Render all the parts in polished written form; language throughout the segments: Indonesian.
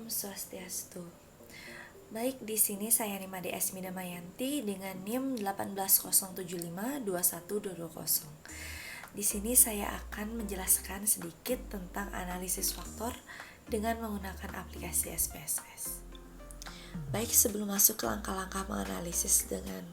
Om Swastiastu. Baik, di sini saya Nimade Esmi Damayanti dengan NIM 180752120. Di sini saya akan menjelaskan sedikit tentang analisis faktor dengan menggunakan aplikasi SPSS. Baik, sebelum masuk ke langkah-langkah menganalisis dengan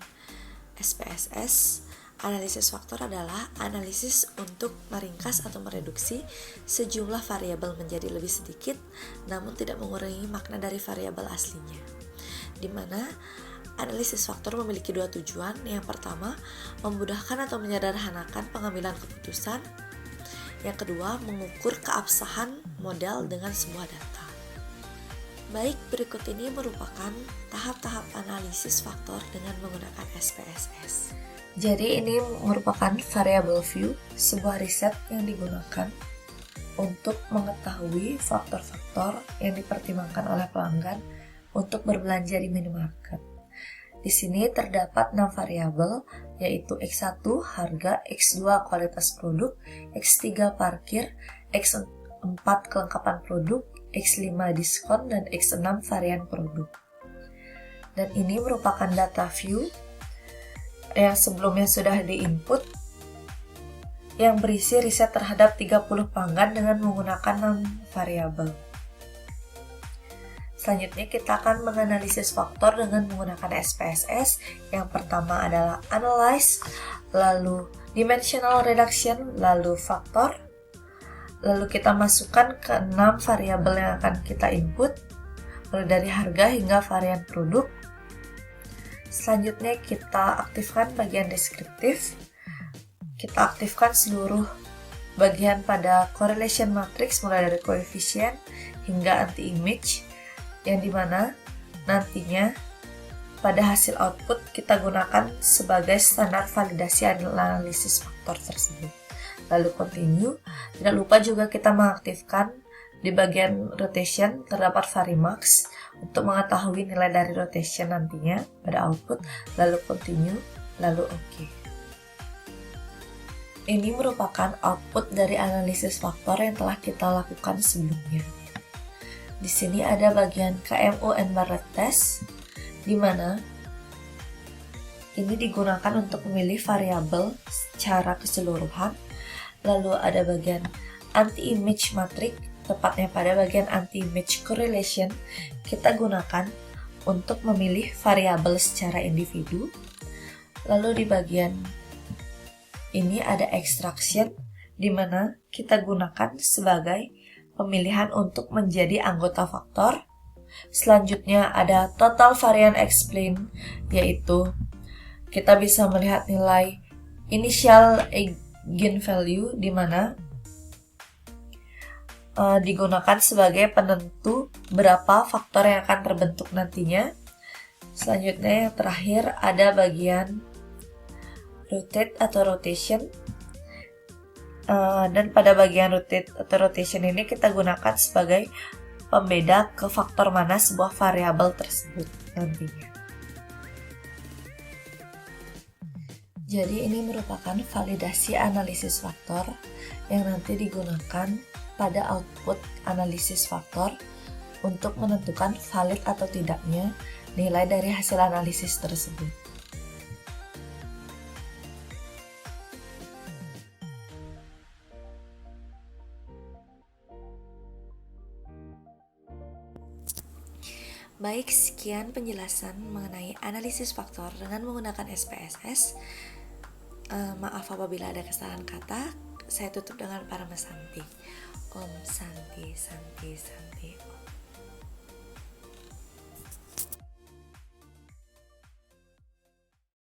SPSS, analisis faktor adalah analisis untuk meringkas atau mereduksi sejumlah variabel menjadi lebih sedikit, namun tidak mengurangi makna dari variabel aslinya. Di mana analisis faktor memiliki dua tujuan. Yang pertama, memudahkan atau menyederhanakan pengambilan keputusan. Yang kedua, mengukur keabsahan model dengan sebuah data. Baik, berikut ini merupakan tahap-tahap analisis faktor dengan menggunakan SPSS. Jadi ini merupakan variable view, sebuah riset yang digunakan untuk mengetahui faktor-faktor yang dipertimbangkan oleh pelanggan untuk berbelanja di minimarket. Di sini terdapat 6 variabel, yaitu X1 harga, X2 kualitas produk, X3 parkir, X4 kelengkapan produk, X5 diskon, dan X6 varian produk. Dan ini merupakan data view yang sebelumnya sudah di-input yang berisi riset terhadap 30 pelanggan dengan menggunakan 6 variabel. Selanjutnya kita akan menganalisis faktor dengan menggunakan SPSS. Yang pertama adalah analyze, lalu dimensional reduction, lalu faktor. Lalu kita masukkan ke 6 variabel yang akan kita input, mulai dari harga hingga varian produk. Selanjutnya kita aktifkan bagian deskriptif. Kita aktifkan seluruh bagian pada correlation matrix mulai dari koefisien hingga anti-image, yang dimana nantinya pada hasil output kita gunakan sebagai standar validasi analisis faktor tersebut. Lalu continue. Tidak lupa juga kita mengaktifkan di bagian rotation terdapat varimax untuk mengetahui nilai dari rotation nantinya pada output. Lalu continue, lalu OK. Ini merupakan output dari analisis faktor yang telah kita lakukan sebelumnya. Di sini ada bagian KMU and Barrett test, di mana ini digunakan untuk memilih variabel secara keseluruhan. Lalu ada bagian anti-image matrix, tepatnya pada bagian anti-image correlation, kita gunakan untuk memilih variabel secara individu. Lalu di bagian ini ada extraction, di mana kita gunakan sebagai pemilihan untuk menjadi anggota faktor. Selanjutnya ada total variant explain, yaitu kita bisa melihat nilai initial eigenvalue di mana digunakan sebagai penentu berapa faktor yang akan terbentuk nantinya. Selanjutnya yang terakhir ada bagian rotate atau rotation. Dan pada bagian rotate atau rotation ini kita gunakan sebagai pembeda ke faktor mana sebuah variabel tersebut nantinya. Jadi ini merupakan validasi analisis faktor yang nanti digunakan pada output analisis faktor untuk menentukan valid atau tidaknya nilai dari hasil analisis tersebut. Baik, sekian penjelasan mengenai analisis faktor dengan menggunakan SPSS. Maaf apabila ada kesalahan kata. Saya tutup dengan Paramasanti. Om Santi Santi Santi Om.